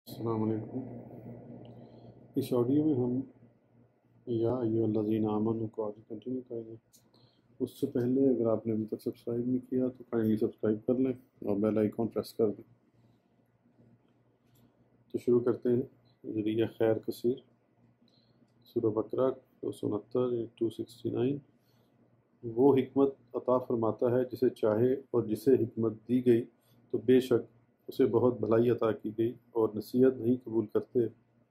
السلام علیکم۔ اس آڈیو میں ہم یا ایھا الذین آمنوا کو آگے کنٹینیو کریں گے۔ اس سے پہلے اگر آپ نے ابھی تک سبسکرائب نہیں کیا تو کائنڈلی سبسکرائب کر لیں اور بیل آئیکن پریس کر دیں۔ تو شروع کرتے ہیں۔ ذریعہ خیر کثیر، سورہ بقرہ 269 269۔ وہ حکمت عطا فرماتا ہے جسے چاہے، اور جسے حکمت دی گئی تو بے شک اسے بہت بھلائی عطا کی گئی، اور نصیحت نہیں قبول کرتے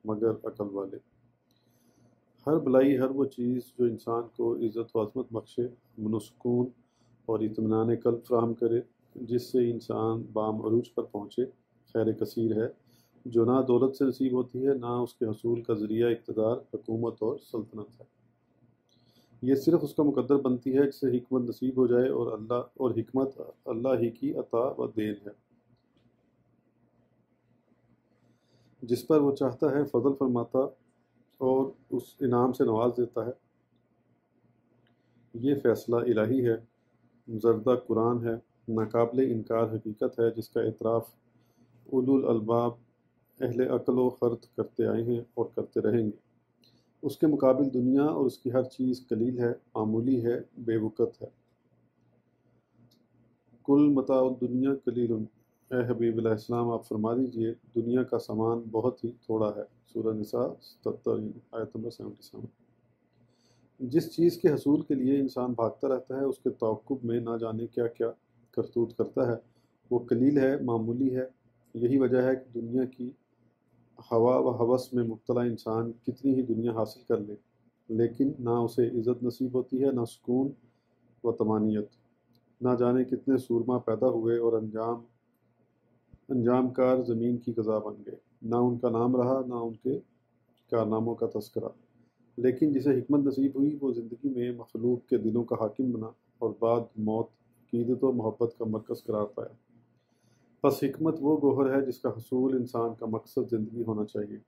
مگر عقل والے۔ ہر بھلائی، ہر وہ چیز جو انسان کو عزت و عظمت بخشے، امن و سکون اور اطمینان قلب فراہم کرے، جس سے انسان بام عروج پر پہنچے، خیر کثیر ہے، جو نہ دولت سے نصیب ہوتی ہے، نہ اس کے حصول کا ذریعہ اقتدار، حکومت اور سلطنت ہے۔ یہ صرف اس کا مقدر بنتی ہے جسے حکمت نصیب ہو جائے، اور حکمت اللہ ہی کی عطا و دین ہے۔ جس پر وہ چاہتا ہے فضل فرماتا اور اس انعام سے نواز دیتا ہے۔ یہ فیصلہ الہی ہے، زردہ قرآن ہے، ناقابل انکار حقیقت ہے، جس کا اعتراف اولو الالباب اہل عقل و خرد کرتے آئے ہیں اور کرتے رہیں گے۔ اس کے مقابل دنیا اور اس کی ہر چیز قلیل ہے، معمولی ہے، بے وقت ہے۔ کل متاع الدنیا قلیل، اے حبیب علیہ السلام آپ فرما دیجئے دنیا کا سامان بہت ہی تھوڑا ہے۔ سورہ نساء 77 آیت نمبر 77۔ جس چیز کے حصول کے لیے انسان بھاگتا رہتا ہے، اس کے تعاقب میں نہ جانے کیا کیا کرتوت کرتا ہے، وہ قلیل ہے، معمولی ہے۔ یہی وجہ ہے کہ دنیا کی ہوا و ہوس میں مبتلا انسان کتنی ہی دنیا حاصل کر لے، لیکن نہ اسے عزت نصیب ہوتی ہے، نہ سکون و طمانینت۔ نہ جانے کتنے سورما پیدا ہوئے اور انجام کار زمین کی غذا بن گئے، نہ ان کا نام رہا، نہ ان کے کارناموں کا تذکرہ۔ لیکن جسے حکمت نصیب ہوئی، وہ زندگی میں مخلوق کے دلوں کا حاکم بنا، اور بعد موت عقیدت و محبت کا مرکز قرار پایا۔ پس حکمت وہ گوہر ہے جس کا حصول انسان کا مقصد زندگی ہونا چاہیے۔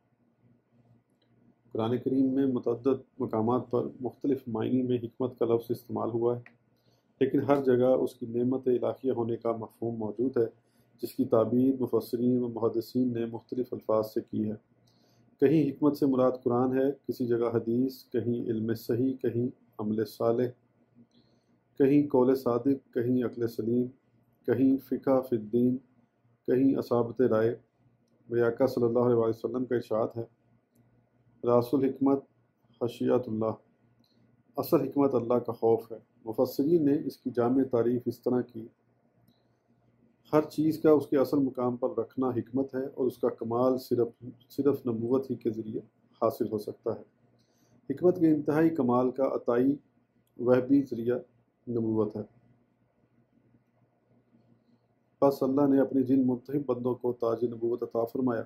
قرآن کریم میں متعدد مقامات پر مختلف معنی میں حکمت کا لفظ استعمال ہوا ہے، لیکن ہر جگہ اس کی نعمت الہیہ ہونے کا مفہوم موجود ہے، جس کی تعبیر مفسرین و محدثین نے مختلف الفاظ سے کی ہے۔ کہیں حکمت سے مراد قرآن ہے، کسی جگہ حدیث، کہیں علم صحیح، کہیں عمل صالح، کہیں قول صادق، کہیں عقل سلیم، کہیں فقہ فی الدین، کہیں اصابت رائے۔ میرے آقا صلی اللہ علیہ وسلم کا ارشاد ہے، راس الحکمت خشیت اللہ، اصل حکمت اللہ کا خوف ہے۔ مفسرین نے اس کی جامع تعریف اس طرح کی، ہر چیز کا اس کے اصل مقام پر رکھنا حکمت ہے، اور اس کا کمال صرف نبوت ہی کے ذریعے حاصل ہو سکتا ہے۔ حکمت کے انتہائی کمال کا عطائی وہ بھی ذریعہ نبوت ہے۔ پس اللہ نے اپنے جن منتخب بندوں کو تاج نبوت عطا فرمایا،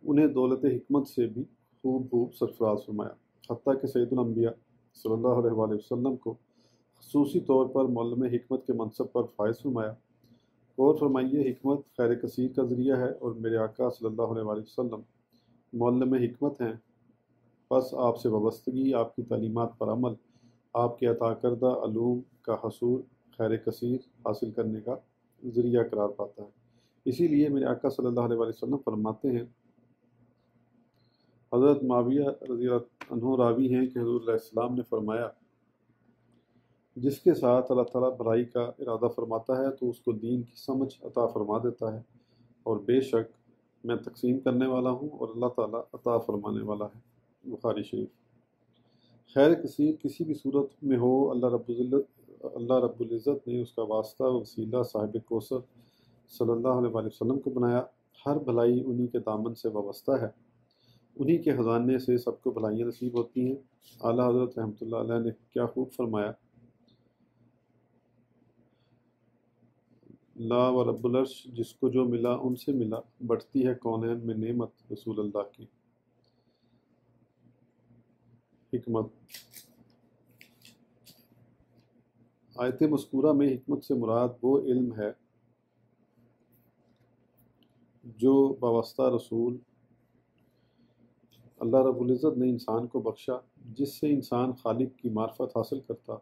انہیں دولت حکمت سے بھی خوب سرفراز فرمایا، حتیٰ کہ سید الانبیاء صلی اللہ علیہ وآلہ وسلم کو خصوصی طور پر معلم حکمت کے منصب پر فائز فرمایا۔ غور فرمائیے، حکمت خیر کثیر کا ذریعہ ہے، اور میرے آقا صلی اللہ علیہ وآلہ وسلم معلم حکمت ہیں۔ پس آپ سے وابستگی، آپ کی تعلیمات پر عمل، آپ کے عطا کردہ علوم کا حصول خیر کثیر حاصل کرنے کا ذریعہ قرار پاتا ہے۔ اسی لیے میرے آقا صلی اللہ علیہ وآلہ وسلم فرماتے ہیں، حضرت معاویہ رضی اللہ عنہ راوی ہیں کہ حضور علیہ السلام نے فرمایا، جس کے ساتھ اللہ تعالیٰ بھلائی کا ارادہ فرماتا ہے تو اس کو دین کی سمجھ عطا فرما دیتا ہے، اور بے شک میں تقسیم کرنے والا ہوں اور اللہ تعالیٰ عطا فرمانے والا ہے۔ بخاری شریف۔ خیر کثیر کسی بھی صورت میں ہو، اللہ رب العزت نے اس کا واسطہ و وسیلہ صاحب کوثر صلی اللہ علیہ وآلہ وسلم کو بنایا۔ ہر بھلائی انہی کے دامن سے وابستہ ہے، انہی کے خزانے سے سب کو بھلائیاں نصیب ہوتی ہیں۔ اعلیٰ حضرت رحمۃ اللہ علیہ نے کیا خوب فرمایا، لا و رب العرش، جس کو جو ملا ان سے ملا، بٹتی ہے کونین میں نعمت رسول اللہ کی۔ حکمت۔ آیت مذکورہ میں حکمت سے مراد وہ علم ہے جو بواسطہ رسول اللہ رب العزت نے انسان کو بخشا، جس سے انسان خالق کی معرفت حاصل کرتا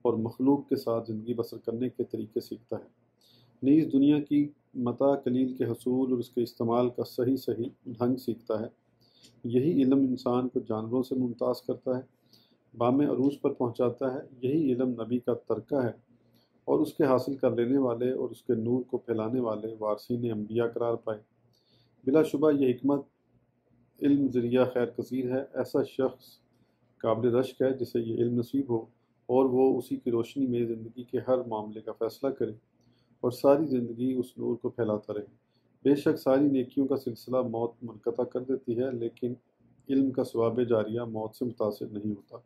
اور مخلوق کے ساتھ زندگی بسر کرنے کے طریقے سیکھتا ہے، نیز دنیا کی متاع قلیل کے حصول اور اس کے استعمال کا صحیح ڈھنگ سیکھتا ہے۔ یہی علم انسان کو جانوروں سے ممتاز کرتا ہے، بام عروج پر پہنچاتا ہے۔ یہی علم نبی کا ترکہ ہے اور اس کے حاصل کر لینے والے اور اس کے نور کو پھیلانے والے وارثین انبیاء قرار پائے۔ بلا شبہ یہ حکمت علم ذریعہ خیر کثیر ہے۔ ایسا شخص قابل رشک ہے جسے یہ علم نصیب ہو اور وہ اسی کی روشنی میں زندگی کے ہر معاملے کا فیصلہ کرے اور ساری زندگی اس نور کو پھیلاتا رہے۔ بے شک ساری نیکیوں کا سلسلہ موت منقطع کر دیتی ہے، لیکن علم کا ثواب جاریہ موت سے متاثر نہیں ہوتا۔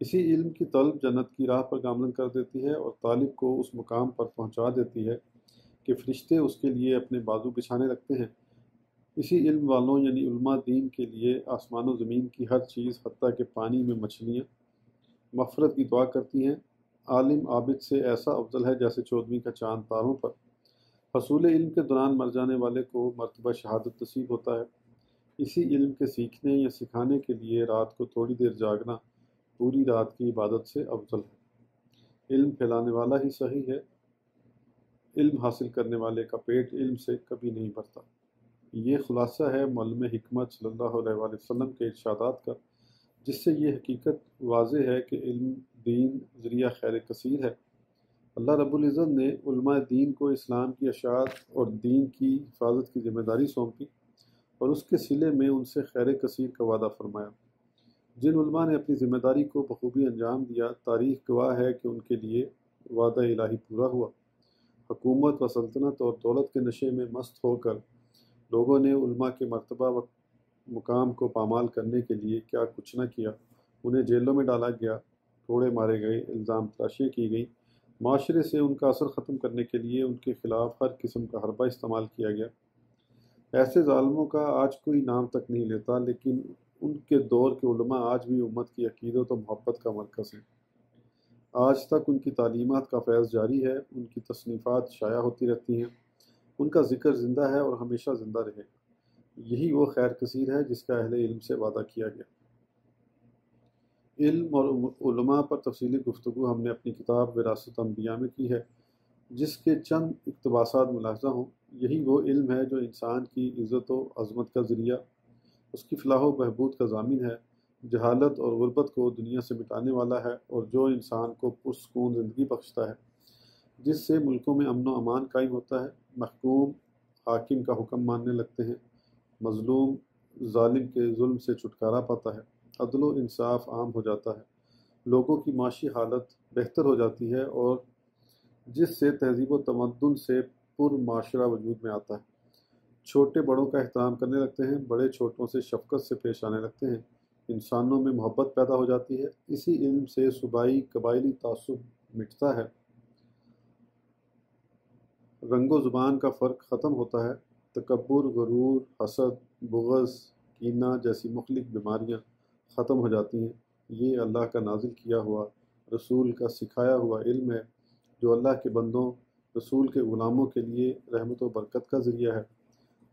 اسی علم کی طلب جنت کی راہ پر گامزن کر دیتی ہے اور طالب کو اس مقام پر پہنچا دیتی ہے کہ فرشتے اس کے لیے اپنے بازو بچھانے لگتے ہیں۔ اسی علم والوں یعنی علماء دین کے لیے آسمان و زمین کی ہر چیز حتیٰ کہ پانی میں مچھلیاں مغفرت کی دعا کرتی ہیں۔ عالم عابد سے ایسا افضل ہے جیسے 14ویں کا چاند تاروں پر۔ حصول علم کے دوران مر جانے والے کو مرتبہ شہادت نصیب ہوتا ہے۔ اسی علم کے سیکھنے یا سکھانے کے لیے رات کو تھوڑی دیر جاگنا پوری رات کی عبادت سے افضل ہے۔ علم پھیلانے والا ہی صحیح ہے، علم حاصل کرنے والے کا پیٹ علم سے کبھی نہیں بھرتا۔ یہ خلاصہ ہے معلم حکمت صلی اللہ علیہ وآلہ وسلم کے ارشادات کا، جس سے یہ حقیقت واضح ہے کہ علم دین ذریعہ خیر کثیر ہے۔ اللہ رب العزت نے علماء دین کو اسلام کی اشاعت اور دین کی حفاظت کی ذمہ داری سونپی اور اس کے صلے میں ان سے خیر کثیر کا وعدہ فرمایا۔ جن علماء نے اپنی ذمہ داری کو بخوبی انجام دیا، تاریخ گواہ ہے کہ ان کے لیے وعدہ الہی پورا ہوا۔ حکومت و سلطنت اور دولت کے نشے میں مست ہو کر لوگوں نے علماء کے مرتبہ و مقام کو پامال کرنے کے لیے کیا کچھ نہ کیا۔ انہیں جیلوں میں ڈالا گیا، کوڑے مارے گئے، الزام تراشیاں کی گئیں، معاشرے سے ان کا اثر ختم کرنے کے لیے ان کے خلاف ہر قسم کا حربہ استعمال کیا گیا۔ ایسے ظالموں کا آج کوئی نام تک نہیں لیتا، لیکن ان کے دور کے علماء آج بھی امت کی عقیدت و محبت کا مرکز ہیں۔ آج تک ان کی تعلیمات کا فیض جاری ہے، ان کی تصنیفات شائع ہوتی رہتی ہیں، ان کا ذکر زندہ ہے اور ہمیشہ زندہ رہے گا۔ یہی وہ خیر کثیر ہے جس کا اہل علم سے وعدہ کیا گیا۔ علم اور علماء پر تفصیلی گفتگو ہم نے اپنی کتاب وراثت انبیاء میں کی ہے، جس کے چند اقتباسات ملاحظہ ہوں۔ یہی وہ علم ہے جو انسان کی عزت و عظمت کا ذریعہ، اس کی فلاح و بہبود کا ضامن ہے، جہالت اور غربت کو دنیا سے مٹانے والا ہے اور جو انسان کو پرسکون زندگی بخشتا ہے، جس سے ملکوں میں امن و امان قائم ہوتا ہے، محکوم حاکم کا حکم ماننے لگتے ہیں، مظلوم ظالم کے ظلم سے چھٹکارا پاتا ہے، عدل و انصاف عام ہو جاتا ہے، لوگوں کی معاشی حالت بہتر ہو جاتی ہے اور جس سے تہذیب و تمدن سے پر معاشرہ وجود میں آتا ہے۔ چھوٹے بڑوں کا احترام کرنے لگتے ہیں، بڑے چھوٹوں سے شفقت سے پیش آنے لگتے ہیں، انسانوں میں محبت پیدا ہو جاتی ہے۔ اسی علم سے صوبائی قبائلی تعصب مٹتا ہے، رنگ و زبان کا فرق ختم ہوتا ہے، تکبر، غرور، حسد، بغض، کینہ جیسی مخلق بیماریاں ختم ہو جاتی ہیں۔ یہ اللہ کا نازل کیا ہوا، رسول کا سکھایا ہوا علم ہے، جو اللہ کے بندوں، رسول کے غلاموں کے لیے رحمت و برکت کا ذریعہ ہے۔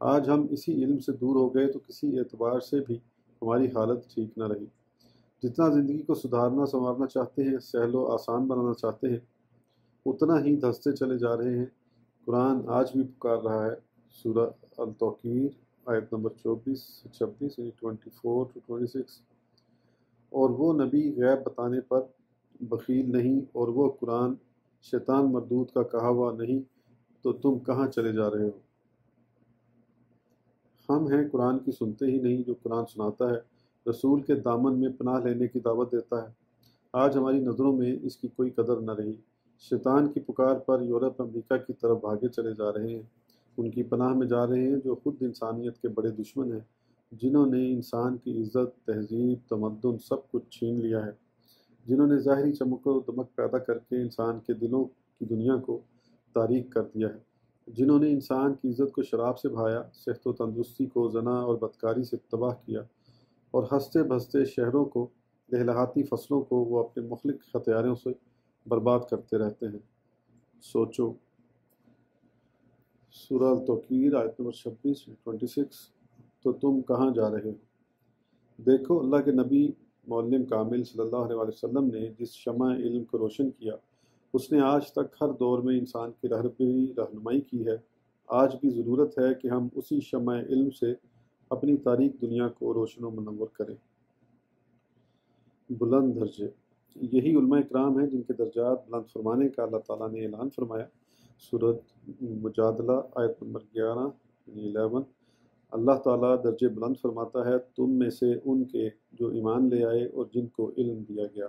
آج ہم اسی علم سے دور ہو گئے تو کسی اعتبار سے بھی ہماری حالت ٹھیک نہ رہی۔ جتنا زندگی کو سدھارنا سنوارنا چاہتے ہیں، سہل و آسان بنانا چاہتے ہیں، اتنا ہی دھنستے چلے جا رہے ہیں۔ قرآن آج بھی پکار رہا ہے۔ سورہ التوقیر آیت نمبر 24 سے 26 یعنی 24 to 26۔ اور وہ نبی غیب بتانے پر بخیل نہیں، اور وہ قرآن شیطان مردود کا کہا ہوا نہیں، تو تم کہاں چلے جا رہے ہو؟ ہم ہیں قرآن کی سنتے ہی نہیں، جو قرآن سناتا ہے، رسول کے دامن میں پناہ لینے کی دعوت دیتا ہے۔ آج ہماری نظروں میں اس کی کوئی قدر نہ رہی۔ شیطان کی پکار پر یورپ امریکہ کی طرف بھاگے چلے جا رہے ہیں، ان کی پناہ میں جا رہے ہیں جو خود انسانیت کے بڑے دشمن ہیں، جنہوں نے انسان کی عزت، تہذیب، تمدن سب کچھ چھین لیا ہے، جنہوں نے ظاہری چمک و دمک پیدا کر کے انسان کے دلوں کی دنیا کو تاریک کر دیا ہے، جنہوں نے انسان کی عزت کو شراب سے بھایا، صحت و تندرستی کو زنا اور بدکاری سے تباہ کیا، اور ہنستے بھستے شہروں کو، لہلہاتی فصلوں کو وہ اپنے مخلق ہتھیاروں سے برباد کرتے رہتے ہیں۔ سوچو۔ سورہ التوقیر آیت نمبر 26 تو تم کہاں جا رہے ہو؟ دیکھو، اللہ کے نبی معلم کامل صلی اللہ علیہ وآلہ وسلم نے جس شمع علم کو روشن کیا، اس نے آج تک ہر دور میں انسان کی رہنمائی کی ہے۔ آج بھی ضرورت ہے کہ ہم اسی شمع علم سے اپنی تاریک دنیا کو روشن و منور کریں۔ بلند درجے، یہی علماء اکرام ہیں جن کے درجات بلند فرمانے کا اللہ تعالیٰ نے اعلان فرمایا۔ سورۃ مجادلہ آیت نمبر 11 یعنی 11۔ اللہ تعالیٰ درجے بلند فرماتا ہے تم میں سے ان کے جو ایمان لے آئے اور جن کو علم دیا گیا۔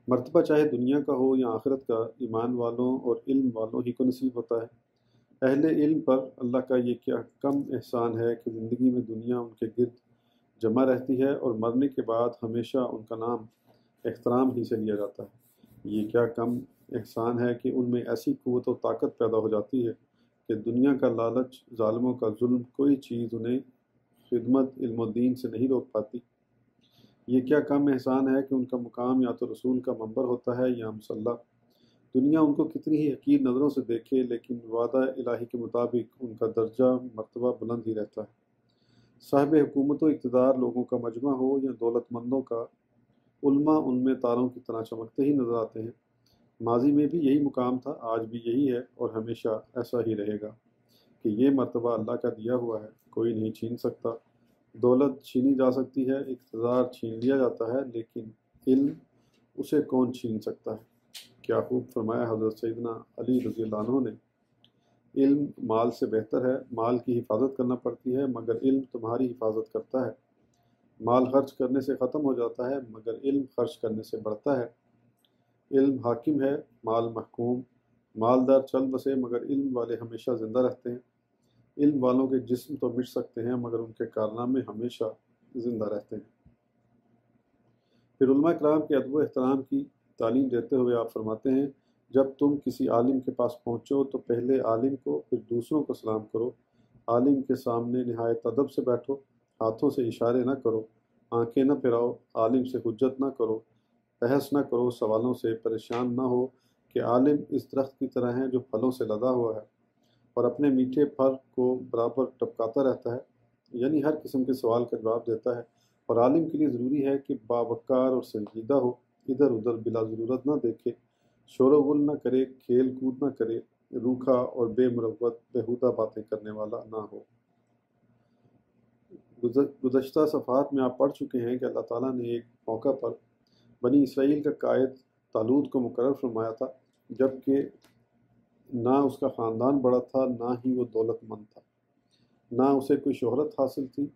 مرتبہ چاہے دنیا کا ہو یا آخرت کا، ایمان والوں اور علم والوں ہی کو نصیب ہوتا ہے۔ اہل علم پر اللہ کا یہ کیا کم احسان ہے کہ زندگی میں دنیا ان کے گرد جمع رہتی ہے اور مرنے کے بعد ہمیشہ ان کا نام احترام ہی سے لیا جاتا ہے۔ یہ کیا کم احسان ہے کہ ان میں ایسی قوت و طاقت پیدا ہو جاتی ہے کہ دنیا کا لالچ، ظالموں کا ظلم، کوئی چیز انہیں خدمت علم و دین سے نہیں روک پاتی۔ یہ کیا کم احسان ہے کہ ان کا مقام یا تو رسول کا منبر ہوتا ہے یا مصلی۔ دنیا ان کو کتنی ہی حقیر نظروں سے دیکھے، لیکن وعدہ الہی کے مطابق ان کا درجہ مرتبہ بلند ہی رہتا ہے۔ صاحب حکومت و اقتدار لوگوں کا مجمع ہو یا دولت مندوں کا، علماء ان میں تاروں کی طرح چمکتے ہی نظر آتے ہیں۔ ماضی میں بھی یہی مقام تھا، آج بھی یہی ہے اور ہمیشہ ایسا ہی رہے گا کہ یہ مرتبہ اللہ کا دیا ہوا ہے، کوئی نہیں چھین سکتا۔ دولت چھینی جا سکتی ہے، اقتدار چھین لیا جاتا ہے، لیکن علم اسے کون چھین سکتا ہے؟ کیا خوب فرمایا حضرت سیدنا علی رضی اللہ عنہ نے، علم مال سے بہتر ہے، مال کی حفاظت کرنا پڑتی ہے مگر علم تمہاری حفاظت کرتا ہے۔ مال خرچ کرنے سے ختم ہو جاتا ہے مگر علم خرچ کرنے سے بڑھتا ہے۔ علم حاکم ہے، مال محکوم۔ مالدار چل بسے مگر علم والے ہمیشہ زندہ رہتے ہیں۔ علم والوں کے جسم تو مٹ سکتے ہیں مگر ان کے کارنامے ہمیشہ زندہ رہتے ہیں۔ پھر علماء کرام کے ادب و احترام کی تعلیم دیتے ہوئے آپ فرماتے ہیں، جب تم کسی عالم کے پاس پہنچو تو پہلے عالم کو پھر دوسروں کو سلام کرو۔ عالم کے سامنے نہایت ادب سے بیٹھو، ہاتھوں سے اشارے نہ کرو، آنکھیں نہ پھراؤ، عالم سے حجت نہ کرو، بحث نہ کرو، سوالوں سے پریشان نہ ہو کہ عالم اس درخت کی طرح ہے جو پھلوں سے لدا ہوا ہے اور اپنے میٹھے پھل کو برابر ٹپکاتا رہتا ہے، یعنی ہر قسم کے سوال کا جواب دیتا ہے۔ اور عالم کے لیے ضروری ہے کہ باوقار اور سنجیدہ ہو، ادھر ادھر بلا ضرورت نہ دیکھے، شور و غل نہ کرے، کھیل کود نہ کرے، روکھا اور بے مروت بیہودہ باتیں کرنے والا نہ ہو۔ گزشتہ صفحات میں آپ پڑھ چکے ہیں کہ اللہ تعالیٰ نے ایک موقع پر بنی اسرائیل کا قائد طالوت کو مقرر فرمایا تھا، جبکہ نہ اس کا خاندان بڑا تھا، نہ ہی وہ دولت مند تھا، نہ اسے کوئی شہرت حاصل تھی۔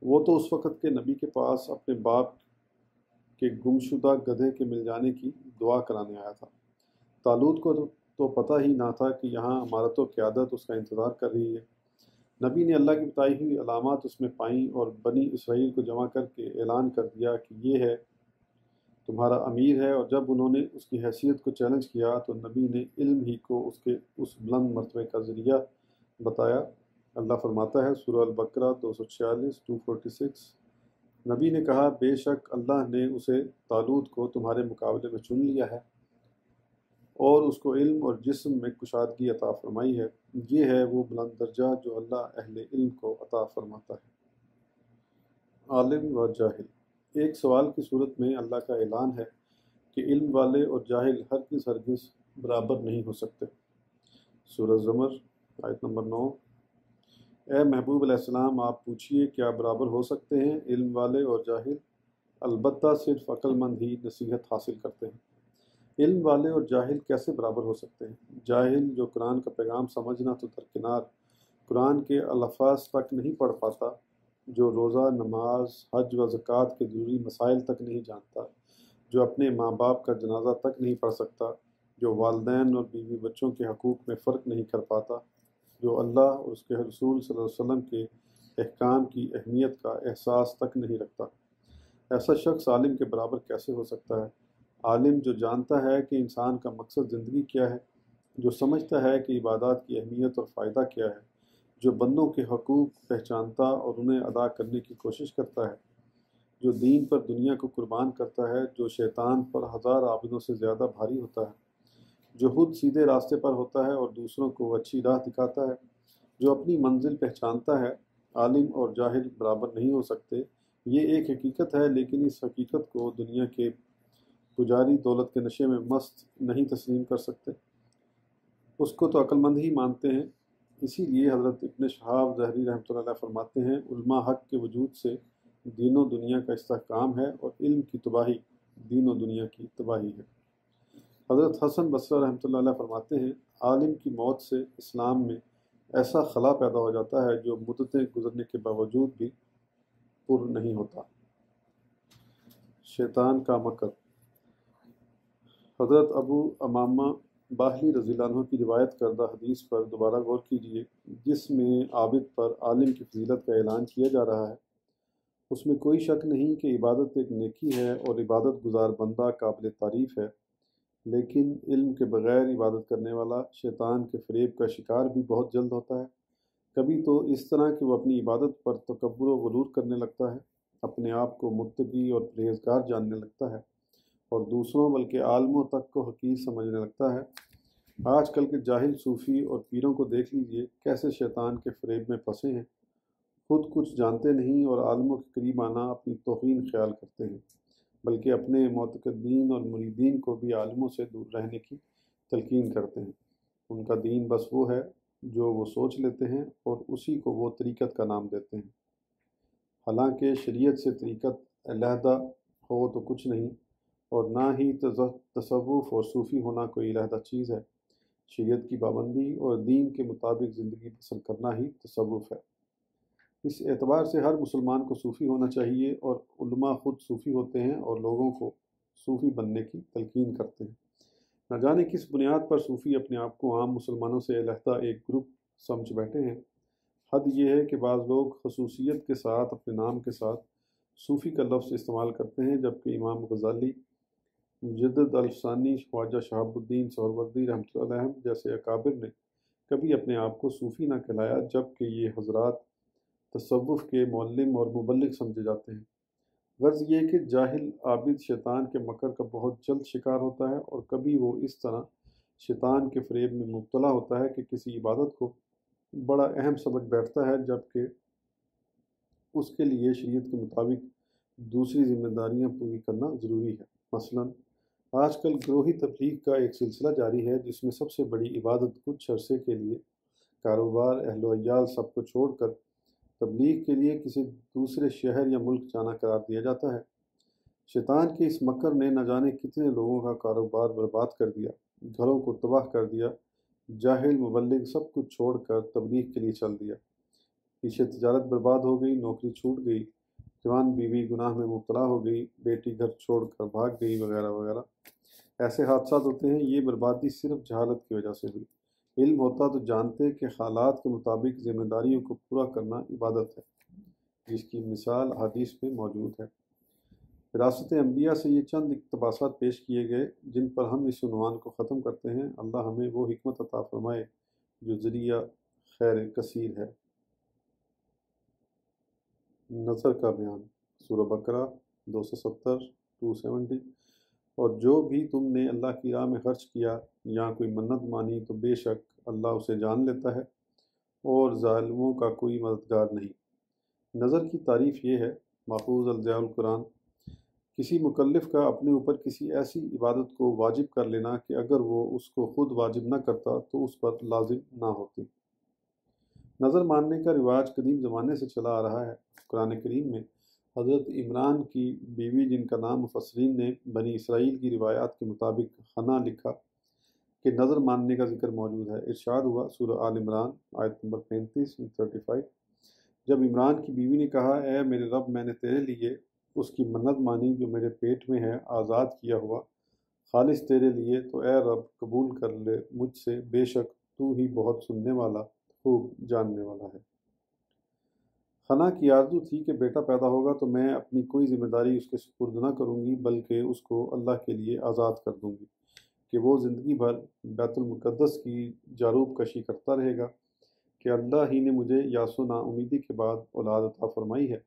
وہ تو اس وقت کے نبی کے پاس اپنے باپ کے گمشدہ گدھے کے مل جانے کی دعا کرانے آیا تھا۔ طالوت کو تو پتہ ہی نہ تھا کہ یہاں امارت و قیادت اس کا انتظار کر رہی ہے۔ نبی نے اللہ کی بتائی ہوئی علامات اس میں پائیں اور بنی اسرائیل کو جمع کر کے اعلان کر دیا کہ یہ ہے تمہارا امیر ہے، اور جب انہوں نے اس کی حیثیت کو چیلنج کیا تو نبی نے علم ہی کو اس کے اس بلند مرتبے کا ذریعہ بتایا۔ اللہ فرماتا ہے سورہ البقرہ 246 246، نبی نے کہا بے شک اللہ نے اسے طالوت کو تمہارے مقابلے میں چن لیا ہے اور اس کو علم اور جسم میں کشادگی عطا فرمائی ہے۔ یہ ہے وہ بلند درجہ جو اللہ اہل علم کو عطا فرماتا ہے۔ عالم و جاہل، ایک سوال کی صورت میں اللہ کا اعلان ہے کہ علم والے اور جاہل ہرگز برابر نہیں ہو سکتے۔ سورہ زمر آیت نمبر 9۔ اے محبوب علیہ السلام، آپ پوچھئے کیا برابر ہو سکتے ہیں علم والے اور جاہل؟ البتہ صرف عقل مند ہی نصیحت حاصل کرتے ہیں۔ علم والے اور جاہل کیسے برابر ہو سکتے ہیں؟ جاہل جو قرآن کا پیغام سمجھنا تو درکنار، قرآن کے الفاظ تک نہیں پڑھ پاتا، جو روزہ، نماز، حج و زکوٰۃ کے ضروری مسائل تک نہیں جانتا، جو اپنے ماں باپ کا جنازہ تک نہیں پڑھ سکتا، جو والدین اور بیوی بچوں کے حقوق میں فرق نہیں کر پاتا، جو اللہ اور اس کے رسول صلی اللہ علیہ وسلم کے احکام کی اہمیت کا احساس تک نہیں رکھتا، ایسا شخص عالم کے برابر کیسے ہو سکتا ہے؟ عالم جو جانتا ہے کہ انسان کا مقصد زندگی کیا ہے، جو سمجھتا ہے کہ عبادات کی اہمیت اور فائدہ کیا ہے، جو بندوں کے حقوق پہچانتا اور انہیں ادا کرنے کی کوشش کرتا ہے، جو دین پر دنیا کو قربان کرتا ہے، جو شیطان پر 1000 عابدوں سے زیادہ بھاری ہوتا ہے، جو خود سیدھے راستے پر ہوتا ہے اور دوسروں کو اچھی راہ دکھاتا ہے، جو اپنی منزل پہچانتا ہے۔ عالم اور جاہل برابر نہیں ہو سکتے، یہ ایک حقیقت ہے، لیکن اس حقیقت کو دنیا کے پجاری دولت کے نشے میں مست نہیں تسلیم کر سکتے۔ اس کو تو عقل مند ہی مانتے ہیں۔ اسی لیے حضرت ابن شہاب ظہری رحمۃ اللہ علیہ فرماتے ہیں علماء حق کے وجود سے دین و دنیا کا استحکام ہے اور علم کی تباہی دین و دنیا کی تباہی ہے۔ حضرت حسن بصری رحمۃ اللہ علیہ فرماتے ہیں عالم کی موت سے اسلام میں ایسا خلا پیدا ہو جاتا ہے جو مدتیں گزرنے کے باوجود بھی پر نہیں ہوتا۔ شیطان کا مکر۔ حضرت ابو امامہ باہلی رضی اللہ عنہ کی روایت کردہ حدیث پر دوبارہ غور کیجیے، جس میں عابد پر عالم کی فضیلت کا اعلان کیا جا رہا ہے۔ اس میں کوئی شک نہیں کہ عبادت ایک نیکی ہے اور عبادت گزار بندہ قابل تعریف ہے، لیکن علم کے بغیر عبادت کرنے والا شیطان کے فریب کا شکار بھی بہت جلد ہوتا ہے۔ کبھی تو اس طرح کہ وہ اپنی عبادت پر تکبر و غرور کرنے لگتا ہے، اپنے آپ کو متقی اور پرہیزگار جاننے لگتا ہے اور دوسروں بلکہ عالموں تک کو حقیر سمجھنے لگتا ہے۔ آج کل کے جاہل صوفی اور پیروں کو دیکھ لیجئے کیسے شیطان کے فریب میں پھنسے ہیں، خود کچھ جانتے نہیں اور عالموں کے قریب آنا اپنی توہین خیال کرتے ہیں، بلکہ اپنے معتقدین اور مریدین کو بھی عالموں سے دور رہنے کی تلقین کرتے ہیں۔ ان کا دین بس وہ ہے جو وہ سوچ لیتے ہیں اور اسی کو وہ طریقت کا نام دیتے ہیں، حالانکہ شریعت سے طریقت علیحدہ ہو تو کچھ نہیں، اور نہ ہی تصوف اور صوفی ہونا کوئی علیحدہ چیز ہے۔ شریعت کی پابندی اور دین کے مطابق زندگی بسر کرنا ہی تصوف ہے۔ اس اعتبار سے ہر مسلمان کو صوفی ہونا چاہیے، اور علماء خود صوفی ہوتے ہیں اور لوگوں کو صوفی بننے کی تلقین کرتے ہیں۔ نہ جانے کس بنیاد پر صوفی اپنے آپ کو عام مسلمانوں سے علیحدہ ایک گروپ سمجھ بیٹھے ہیں۔ حد یہ ہے کہ بعض لوگ خصوصیت کے ساتھ اپنے نام کے ساتھ صوفی کا لفظ استعمال کرتے ہیں، جبکہ امام غزالی، مجدد الفسانی، خواجہ شہاب الدین سہروردی رحمۃ اللہ علیہ جیسے اکابر نے کبھی اپنے آپ کو صوفی نہ کہلایا، جبکہ یہ حضرات تصوف کے معلم اور مبلغ سمجھے جاتے ہیں۔ غرض یہ کہ جاہل عابد شیطان کے مکر کا بہت جلد شکار ہوتا ہے، اور کبھی وہ اس طرح شیطان کے فریب میں مبتلا ہوتا ہے کہ کسی عبادت کو بڑا اہم سمجھ بیٹھتا ہے، جبکہ اس کے لیے شریعت کے مطابق دوسری ذمہ داریاں پوری کرنا ضروری ہے۔ مثلاً آج کل گروہی تبلیغ کا ایک سلسلہ جاری ہے، جس میں سب سے بڑی عبادت کچھ عرصے کے لیے کاروبار، اہل و عیال سب کو چھوڑ کر تبلیغ کے لیے کسی دوسرے شہر یا ملک جانا قرار دیا جاتا ہے۔ شیطان کے اس مکر نے نہ جانے کتنے لوگوں کا کاروبار برباد کر دیا، گھروں کو تباہ کر دیا، جاہل مبلغ سب کچھ چھوڑ کر تبلیغ کے لیے چل دیا، پیچھے تجارت برباد ہو گئی، نوکری چھوٹ گئی، جوان بیوی گناہ میں مبتلا ہو گئی، بیٹی گھر چھوڑ کر بھاگ گئی، وغیرہ وغیرہ۔ ایسے حادثات ہوتے ہیں۔ یہ بربادی صرف جہالت کی وجہ سے ہوئی۔ علم ہوتا تو جانتے کہ حالات کے مطابق ذمہ داریوں کو پورا کرنا عبادت ہے، جس کی مثال حدیث میں موجود ہے۔ وراثت انبیاء سے یہ چند اقتباسات پیش کیے گئے جن پر ہم اس عنوان کو ختم کرتے ہیں۔ اللہ ہمیں وہ حکمت عطا فرمائے جو ذریعہ خیر کثیر ہے۔ نظر کا بیان، سورہ بقرہ 270 270۔ اور جو بھی تم نے اللہ کی راہ میں خرچ کیا یا کوئی منت مانی تو بے شک اللہ اسے جان لیتا ہے، اور ظالموں کا کوئی مددگار نہیں۔ نظر کی تعریف یہ ہے، ماخوذ الضیاء القرآن، کسی مکلف کا اپنے اوپر کسی ایسی عبادت کو واجب کر لینا کہ اگر وہ اس کو خود واجب نہ کرتا تو اس پر لازم نہ ہوتی۔ نظر ماننے کا رواج قدیم زمانے سے چلا آ رہا ہے۔ قرآن کریم میں حضرت عمران کی بیوی، جن کا نام مفسرین نے بنی اسرائیل کی روایات کے مطابق حنا لکھا، کہ نظر ماننے کا ذکر موجود ہے۔ ارشاد ہوا، سورہ آل عمران آیت نمبر 35 جب عمران کی بیوی نے کہا، اے میرے رب، میں نے تیرے لیے اس کی منت مانی جو میرے پیٹ میں ہے، آزاد کیا ہوا، خالص تیرے لیے، تو اے رب قبول کر لے مجھ سے، بے شک تو ہی بہت سننے والا، خوب جاننے والا ہے۔ حنا کی آرزو تھی کہ بیٹا پیدا ہوگا تو میں اپنی کوئی ذمہ داری اس کے سپرد نہ کروں گی، بلکہ اس کو اللہ کے لیے آزاد کر دوں گی کہ وہ زندگی بھر بیت المقدس کی جاروب کشی کرتا رہے گا کہ اللہ ہی نے مجھے یاس و نا امیدی کے بعد اولاد عطا فرمائی ہے،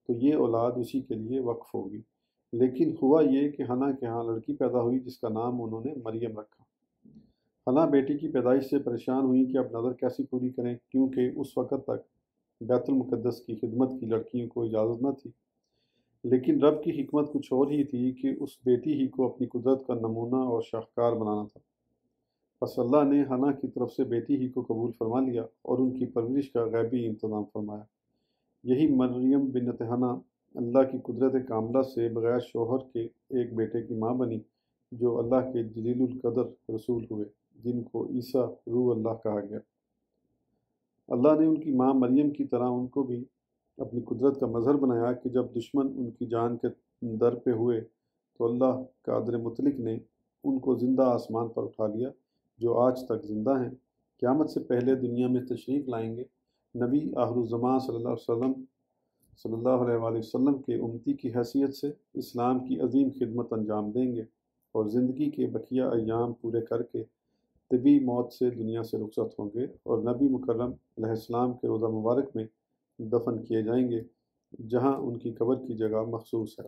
تو یہ اولاد اسی کے لیے وقف ہوگی۔ لیکن ہوا یہ کہ حنا کے ہاں لڑکی پیدا ہوئی جس کا نام انہوں نے مریم رکھا۔ حنا بیٹی کی پیدائش سے پریشان ہوئی کہ اب نظر کیسی پوری کریں، کیونکہ اس وقت تک بیت المقدس کی خدمت کی لڑکیوں کو اجازت نہ تھی۔ لیکن رب کی حکمت کچھ اور ہی تھی کہ اس بیٹی ہی کو اپنی قدرت کا نمونہ اور شاہکار بنانا تھا۔ پس اللہ نے حنا کی طرف سے بیٹی ہی کو قبول فرما لیا اور ان کی پرورش کا غیبی انتظام فرمایا۔ یہی مریم بنت حنا اللہ کی قدرت کاملہ سے بغیر شوہر کے ایک بیٹے کی ماں بنی، جو اللہ کے جلیل القدر رسول ہوئے، جن کو عیسیٰ روح اللہ کہا گیا۔ اللہ نے ان کی ماں مریم کی طرح ان کو بھی اپنی قدرت کا مظہر بنایا کہ جب دشمن ان کی جان کے در پہ ہوئے تو اللہ قادر مطلق نے ان کو زندہ آسمان پر اٹھا لیا، جو آج تک زندہ ہیں، قیامت سے پہلے دنیا میں تشریف لائیں گے، نبی آخر الزماں صلی اللہ علیہ وآلہ وسلم کے امتی کی حیثیت سے اسلام کی عظیم خدمت انجام دیں گے اور زندگی کے بقیہ ایام پورے کر کے طبی موت سے دنیا سے رخصت ہوں گے اور نبی مکرم علیہ السلام کے روضہ مبارک میں دفن کیے جائیں گے، جہاں ان کی قبر کی جگہ مخصوص ہے۔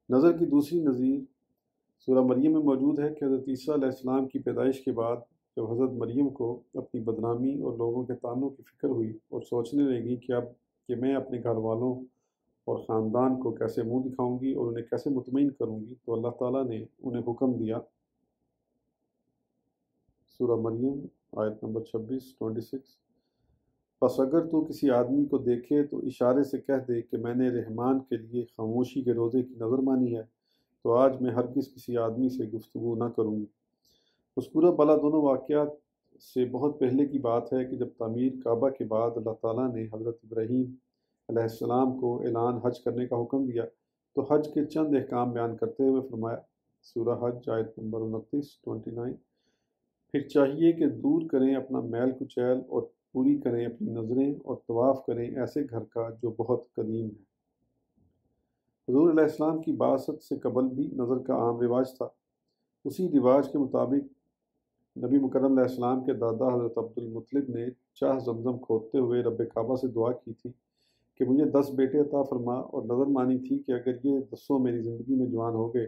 نظر کی دوسری نظیر سورہ مریم میں موجود ہے کہ حضرت عیسیٰ علیہ السلام کی پیدائش کے بعد جب حضرت مریم کو اپنی بدنامی اور لوگوں کے طعنوں کی فکر ہوئی اور سوچنے لگی کہ میں اپنے گھر والوں اور خاندان کو کیسے منہ دکھاؤں گی اور انہیں کیسے مطمئن کروں گی، تو اللہ تعالیٰ نے انہیں حکم دیا، سورہ مریم آیت نمبر 26 پس اگر تو کسی آدمی کو دیکھے تو اشارے سے کہہ دے کہ میں نے رحمان کے لیے خاموشی کے روزے کی نظر مانی ہے، تو آج میں ہرگز کسی آدمی سے گفتگو نہ کروں گی۔ مذکورہ بالا دونوں واقعات سے بہت پہلے کی بات ہے کہ جب تعمیر کعبہ کے بعد اللہ تعالیٰ نے حضرت ابراہیم علیہ السلام کو اعلان حج کرنے کا حکم دیا تو حج کے چند احکام بیان کرتے ہوئے فرمایا، سورہ حج آیت نمبر 29 پھر چاہیے کہ دور کریں اپنا میل کچیل اور پوری کریں اپنی نظریں اور طواف کریں ایسے گھر کا جو بہت قدیم ہے۔ حضور علیہ السلام کی بعثت سے قبل بھی نظر کا عام رواج تھا۔ اسی رواج کے مطابق نبی مکرم علیہ السلام کے دادا حضرت عبد المطلب نے چاہ زمزم کھودتے ہوئے رب کعبہ سے دعا کی تھی کہ مجھے 10 بیٹے عطا فرما، اور نظر مانی تھی کہ اگر یہ 10 میری زندگی میں جوان ہو گئے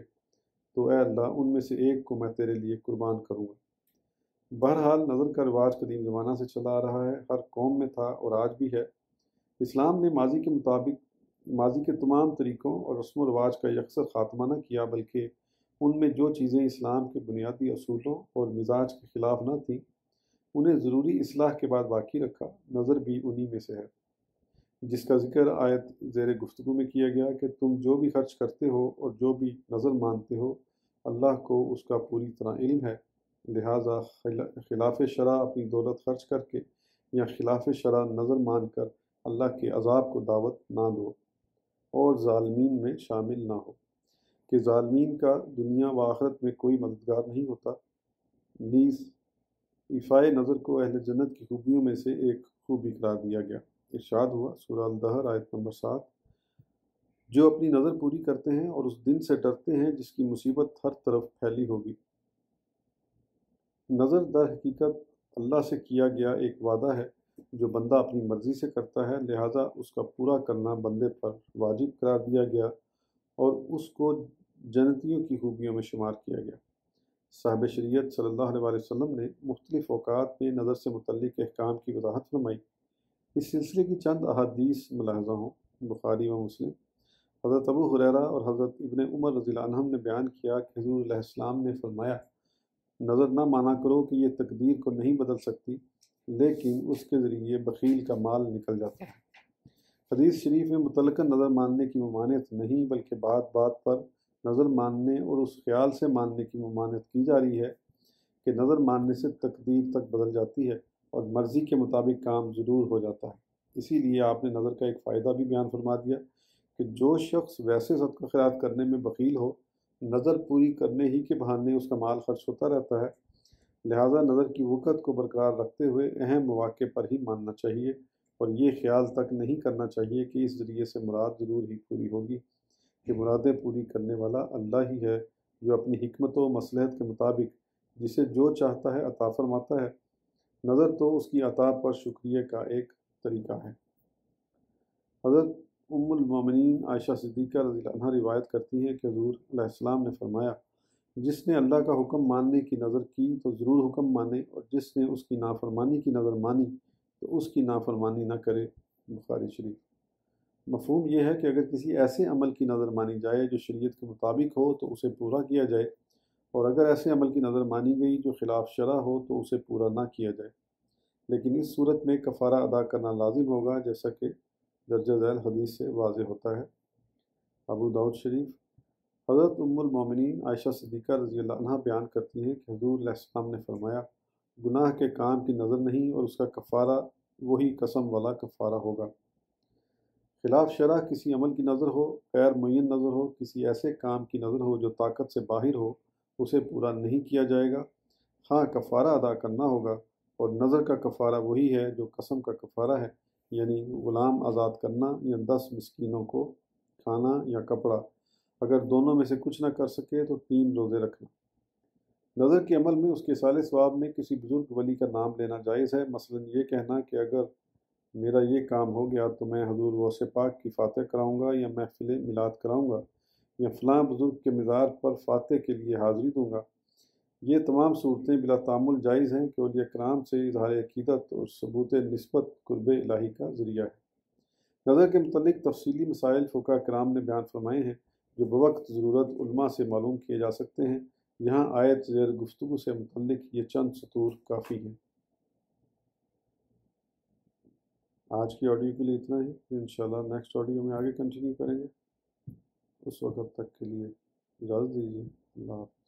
تو اے اللہ ان میں سے ایک کو میں تیرے لیے قربان کروں گا۔ بہرحال نظر کا رواج قدیم زمانہ سے چلا آ رہا ہے، ہر قوم میں تھا اور آج بھی ہے۔ اسلام نے ماضی کے تمام طریقوں اور رسم و رواج کا یکسر خاتمہ نہ کیا، بلکہ ان میں جو چیزیں اسلام کے بنیادی اصولوں اور مزاج کے خلاف نہ تھیں انہیں ضروری اصلاح کے بعد باقی رکھا۔ نظر بھی انہی میں سے ہے، جس کا ذکر آیت زیر گفتگو میں کیا گیا کہ تم جو بھی خرچ کرتے ہو اور جو بھی نظر مانتے ہو اللہ کو اس کا پوری طرح علم ہے، لہٰذا خلاف شرع اپنی دولت خرچ کر کے یا خلاف شرع نظر مان کر اللہ کے عذاب کو دعوت نہ دو اور ظالمین میں شامل نہ ہو، کہ ظالمین کا دنیا و آخرت میں کوئی مددگار نہیں ہوتا۔ نیز ایفائے نظر کو اہل جنت کی خوبیوں میں سے ایک خوبی قرار دیا گیا۔ ارشاد ہوا، سورہ الدہر آیت نمبر 7، جو اپنی نظر پوری کرتے ہیں اور اس دن سے ڈرتے ہیں جس کی مصیبت ہر طرف پھیلی ہوگی۔ نظر در حقیقت اللہ سے کیا گیا ایک وعدہ ہے جو بندہ اپنی مرضی سے کرتا ہے، لہٰذا اس کا پورا کرنا بندے پر واجب قرار دیا گیا اور اس کو جنتیوں کی خوبیوں میں شمار کیا گیا۔ صاحب شریعت صلی اللہ علیہ وآلہ وسلم نے مختلف اوقات میں نظر سے متعلق احکام کی وضاحت فرمائی۔ اس سلسلے کی چند احادیث ملاحظہ ہوں۔ بخاری و مسلم، حضرت ابو ہریرہ اور حضرت ابن عمر رضی اللہ عنہم نے بیان کیا کہ حضور علیہ السلام نے فرمایا، نظر نہ مانا کرو کہ یہ تقدیر کو نہیں بدل سکتی، لیکن اس کے ذریعے بخیل کا مال نکل جاتا ہے۔ حدیث شریف میں مطلقاً نظر ماننے کی ممانعت نہیں، بلکہ بات بات پر نظر ماننے اور اس خیال سے ماننے کی ممانعت کی جا رہی ہے کہ نظر ماننے سے تقدیر تک بدل جاتی ہے اور مرضی کے مطابق کام ضرور ہو جاتا ہے۔ اسی لیے آپ نے نظر کا ایک فائدہ بھی بیان فرما دیا کہ جو شخص ویسے صدقہ خیرات کرنے میں بخیل ہو، نظر پوری کرنے ہی کے بہانے اس کا مال خرچ ہوتا رہتا ہے، لہٰذا نظر کی وقت کو برقرار رکھتے ہوئے اہم مواقع پر ہی ماننا چاہیے اور یہ خیال تک نہیں کرنا چاہیے کہ اس ذریعے سے مراد ضرور ہی پوری ہوگی، کہ مرادیں پوری کرنے والا اللہ ہی ہے جو اپنی حکمت و مصلحت کے مطابق جسے جو چاہتا ہے عطا فرماتا ہے۔ نظر تو اس کی عطا پر شکریہ کا ایک طریقہ ہے۔ حضرت ام المومنین عائشہ صدیقہ رضی اللہ عنہا روایت کرتی ہیں کہ حضور علیہ السلام نے فرمایا، جس نے اللہ کا حکم ماننے کی نظر کی تو ضرور حکم مانے، اور جس نے اس کی نافرمانی کی نظر مانی تو اس کی نافرمانی نہ کرے۔ بخاری شریف۔ مفہوم یہ ہے کہ اگر کسی ایسے عمل کی نظر مانی جائے جو شریعت کے مطابق ہو تو اسے پورا کیا جائے، اور اگر ایسے عمل کی نظر مانی گئی جو خلاف شرع ہو تو اسے پورا نہ کیا جائے، لیکن اس صورت میں کفارہ ادا کرنا لازم ہوگا، جیسا کہ درجہ ذیل حدیث سے واضح ہوتا ہے۔ ابو داؤد شریف۔ حضرت ام المومنین عائشہ صدیقہ رضی اللہ عنہ بیان کرتی ہیں کہ حضور علیہ السلام نے فرمایا، گناہ کے کام کی نظر نہیں اور اس کا کفارہ وہی قسم والا کفارہ ہوگا۔ خلاف شرع کسی عمل کی نظر ہو، غیر معین نظر ہو، کسی ایسے کام کی نظر ہو جو طاقت سے باہر ہو، اسے پورا نہیں کیا جائے گا۔ ہاں کفارہ ادا کرنا ہوگا، اور نظر کا کفارہ وہی ہے جو قسم کا کفارہ ہے، یعنی غلام آزاد کرنا یا 10 مسکینوں کو کھانا یا کپڑا۔ اگر دونوں میں سے کچھ نہ کر سکے تو 3 روزے رکھنا۔ نظر کے عمل میں اس کے سال ثواب میں کسی بزرگ ولی کا نام لینا جائز ہے، مثلا یہ کہنا کہ اگر میرا یہ کام ہو گیا تو میں حضور غوث پاک کی فاتح کراؤں گا یا محفل میلاد کراؤں گا یا فلاں بزرگ کے مزار پر فاتح کے لیے حاضری دوں گا۔ یہ تمام صورتیں بلا تعامل جائز ہیں کہ اولیاء کرام سے اظہار عقیدت اور ثبوت نسبت قرب الہی کا ذریعہ ہے۔ نظر کے متعلق تفصیلی مسائل فقہاء کرام نے بیان فرمائے ہیں جو بوقت ضرورت علماء سے معلوم کیے جا سکتے ہیں۔ یہاں آیت زیر گفتگو سے متعلق یہ چند سطور کافی ہیں۔ آج کی آڈیو کے لیے اتنا ہی، انشاءاللہ نیکسٹ آڈیو میں آگے کنٹینیو کریں گے۔ اس وقت تک کے لیے اجازت دیجیے، اللہ حافظ۔